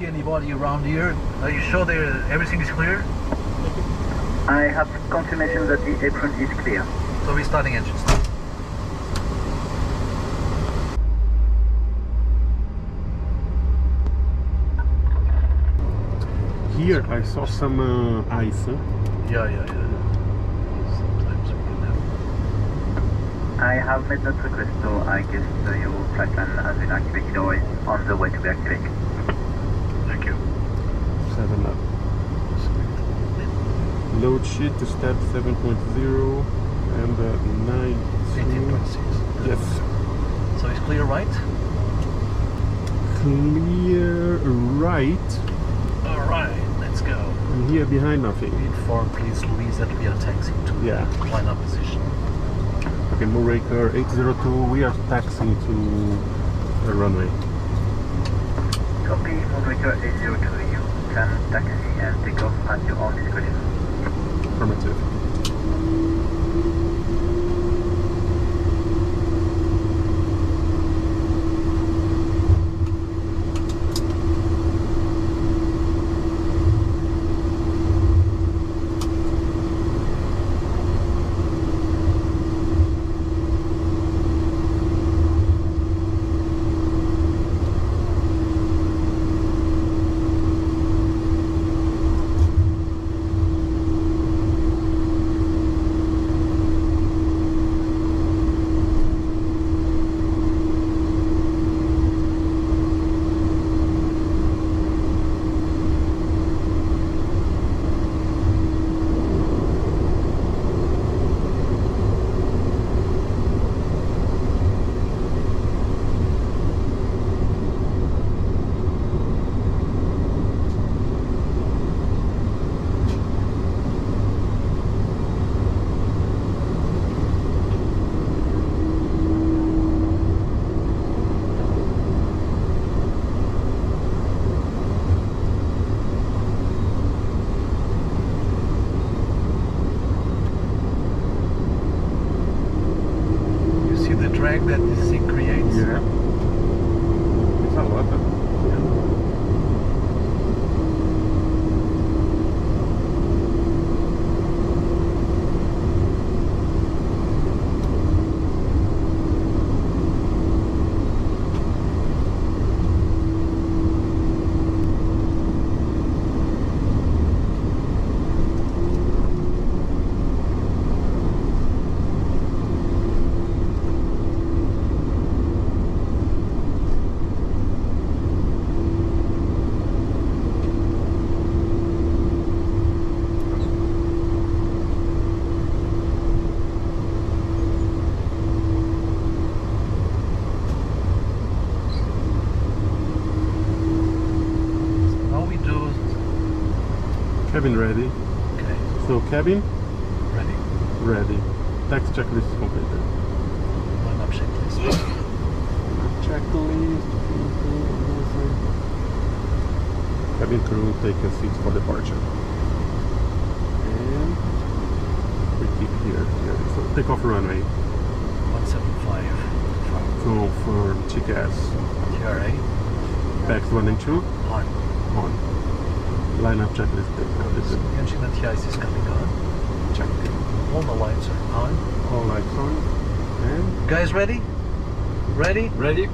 see anybody around here. Are you sure everything is clear? I have confirmation that the apron is clear. So we're starting engines. Here I saw some ice. Yeah. Sometimes we can have. I have made that request, so I guess your flight plan has been activated or is on the way to be activated. Thank you. 7 up. Load sheet to start 7.0 and 18.6. Yes. So it's clear, right? Clear right. All right, let's go. And here behind nothing. Inform please Louise that we are taxiing to Yeah. line up position. Okay, Moonraker 802, we are taxiing to the runway. Copy, Moonraker 802, you can taxi and take off at your own discretion. Affirmative. Drag that this thing creates. Yeah. It's a lot. Cabin ready. Okay. So cabin Ready. ready. Tax checklist completed. Line up checklist. Checklist. Cabin crew taking seats for departure. And we keep here. Yeah. So take off runway. 175. So for TCAS. TRA. Backs 1 and 2 On. on. Line up checklist completed. Engine anti-ice is coming on. Check. All the lights are on. All lights on. And Guys ready? Ready? Ready?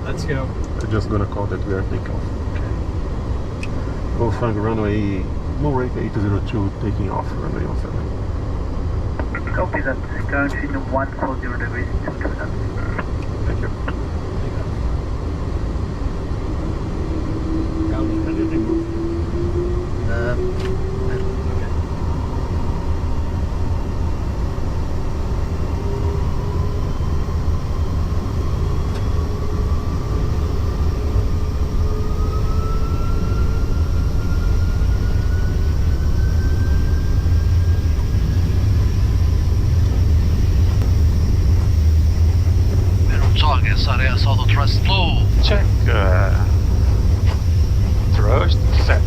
Let's go. I'm just gonna call that we are takeoff. Okay. Oh, Fang runway Moonraker 802 taking off runway 07. Copy that. Currently 140 degrees, 22 knots. Thank you. Ready to move. Áreas auto thrust flow. Check. Thrust set.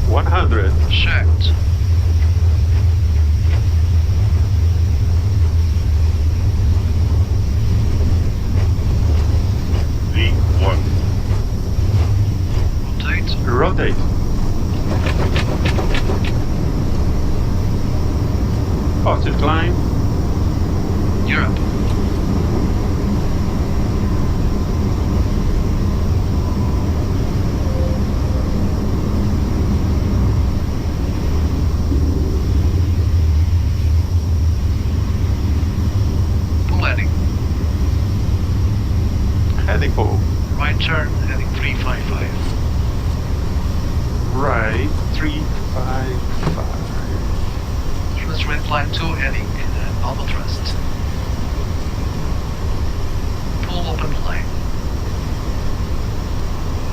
100. Checked. V1. update. Positive climb. Europe. Full landing. Heading for Right turn, heading 355. right 355. Thrust rate climb 2, heading normal thrust. Full open flight.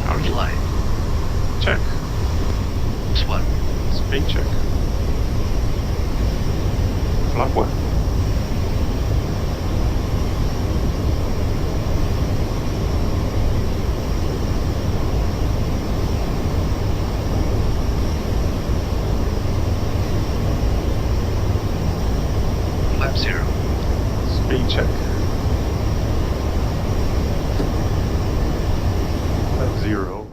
Open flight. Check. Swan. Speed check. Flap 1. Flap 0. Speed check. Flap 0.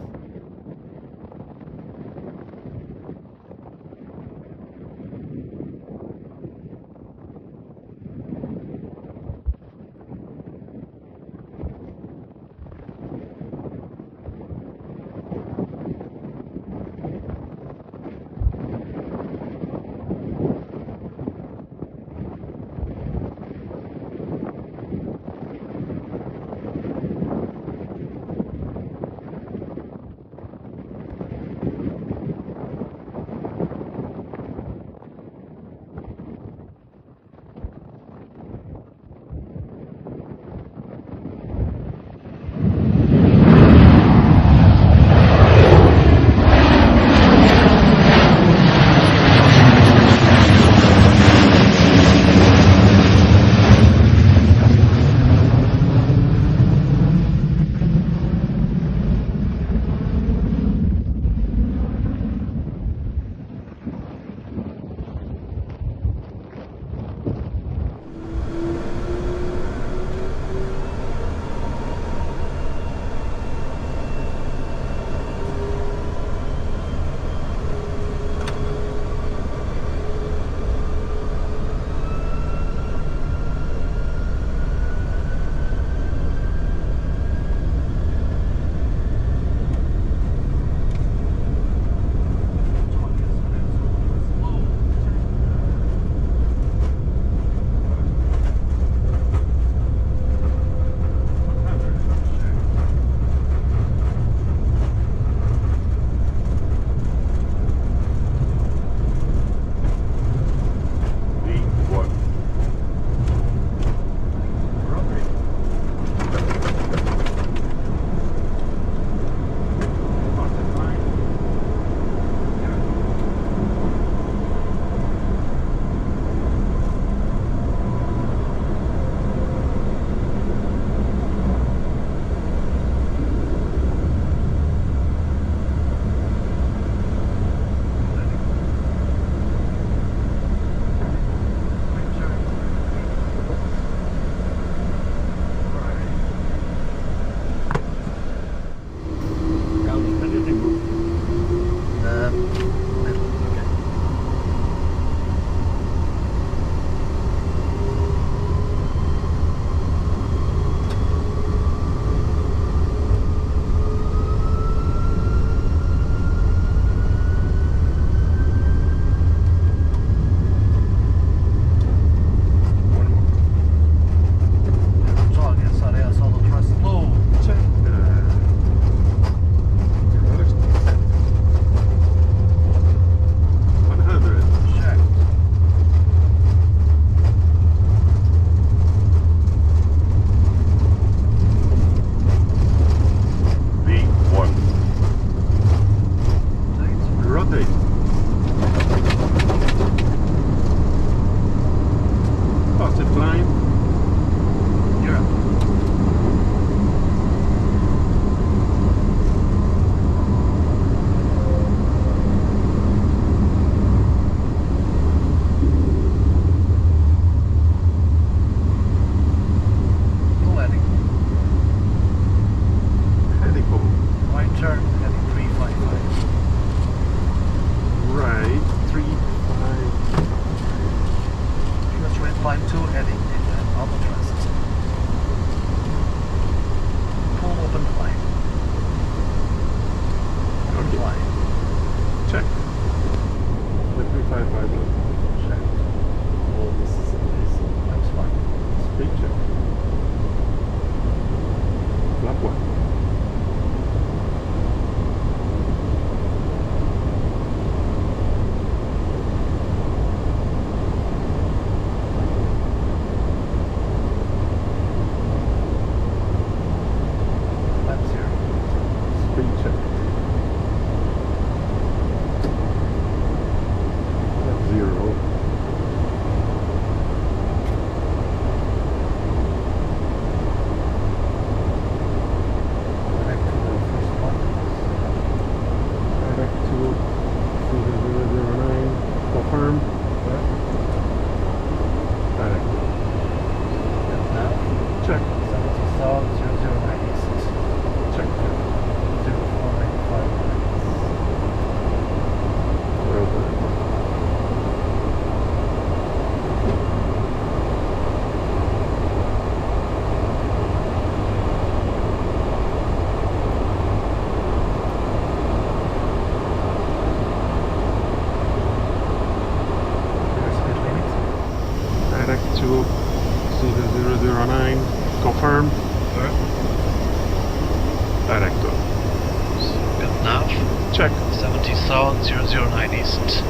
Check. 70 south, 009 east.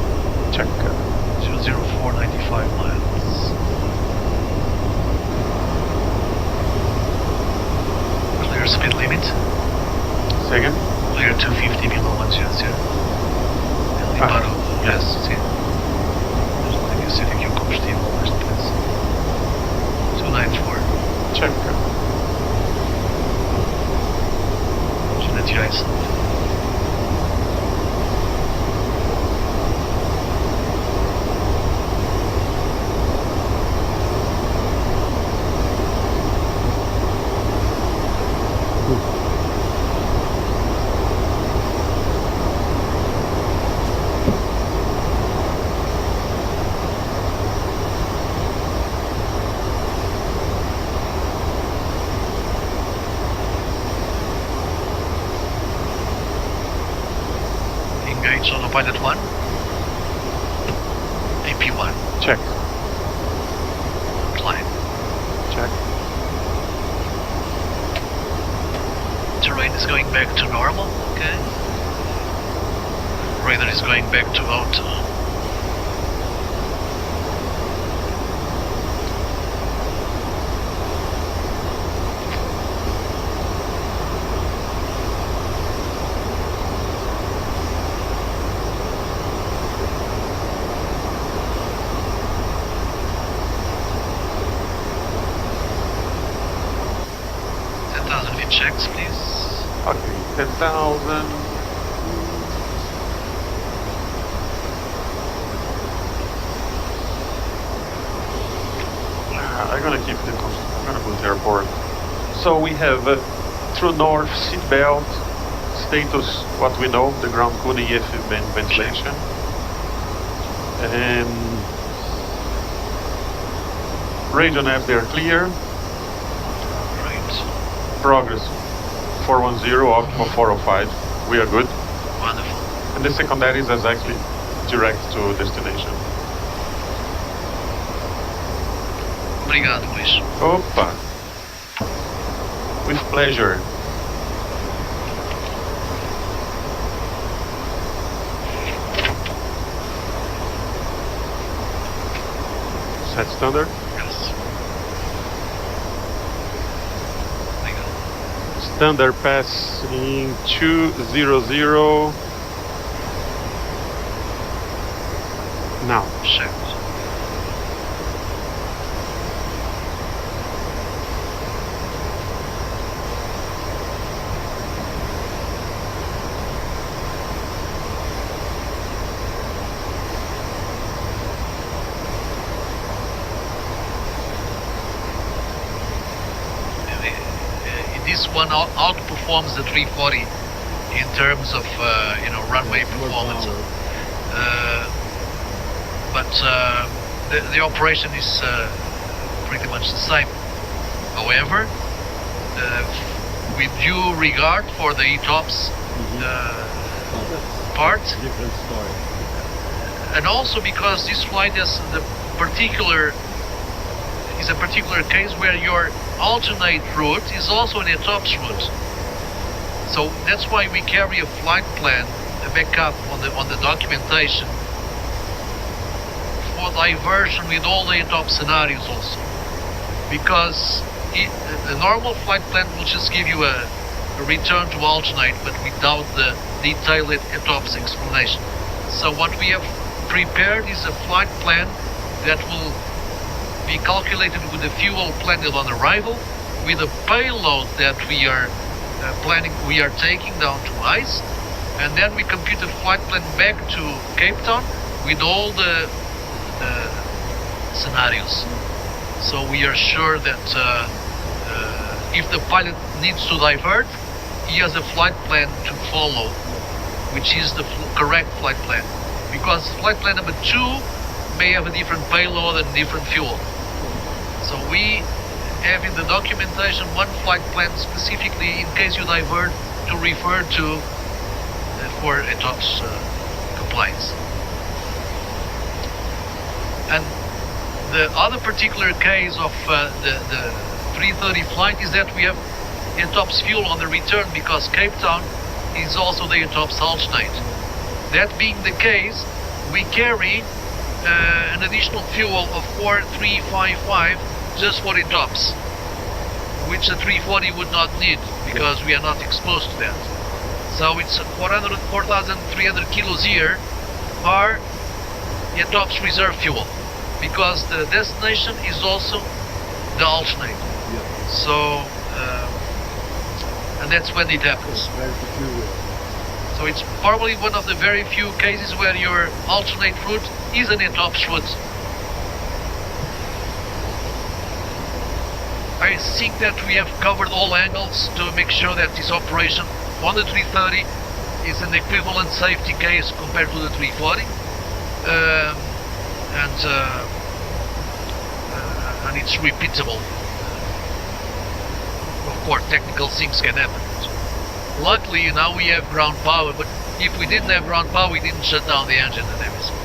Check. 004, 95 miles. Clear speed limit. Say again? Clear 250 below 100. Limpar o gás, sim. Tem que ser aqui o combustível mais depressa. 294. Check. Já tirar isso. Engage Autopilot 1. AP1. Check. Climb. Check. Terrain is going back to normal, okay. Radar is going back to auto. Checks, please. Okay, 10,000. I'm gonna keep the. I'm gonna go to the airport. So we have true north seatbelt status. What we know, the ground cooling, EF ventilation, and radio nav they are clear. Progress 410, optimal 405. We are good. Wonderful. And the secondary is exactly direct to destination. Obrigado, Luís. Opa! With pleasure. Set standard. Yes. Standard passing 200 now. Checked. This one outperforms the 340 in terms of runway performance. But the operation is pretty much the same. However, with due regard for the ETOPS part, Different story. and also because this flight is a particular case where your alternate route is also an ETOPS route. So that's why we carry a flight plan, a backup on the documentation for diversion with all the ETOPS scenarios also. Because the normal flight plan will just give you a return to alternate, but without the detailed ETOPS explanation. So what we have prepared is a flight plan that will be calculated with the fuel planned on arrival, with a payload that we are taking down to ice, and then we compute a flight plan back to Cape Town with all the scenarios. So we are sure that if the pilot needs to divert, he has a flight plan to follow, which is the correct flight plan. Because flight plan number 2 may have a different payload and different fuel. So we have in the documentation one flight plan specifically in case you divert to refer to for ETOPS compliance. And the other particular case of the 330 flight is that we have ETOPS fuel on the return because Cape Town is also the ETOPS alternate. That being the case, we carry an additional fuel of 4355 just for ETOPS, which the 340 would not need because we are not exposed to that. So it's 4,300 kilos here are ETOPS reserve fuel, because the destination is also the alternate. Yeah. So, and that's when it happens. Very peculiar. So it's probably one of the very few cases where your alternate route is an ETOPS route. I think that we have covered all angles to make sure that this operation on the 330 is an equivalent safety case compared to the 340. And it's repeatable. Of course, technical things can happen. Luckily, now we have ground power, but if we didn't have ground power, we didn't shut down the engine and everything.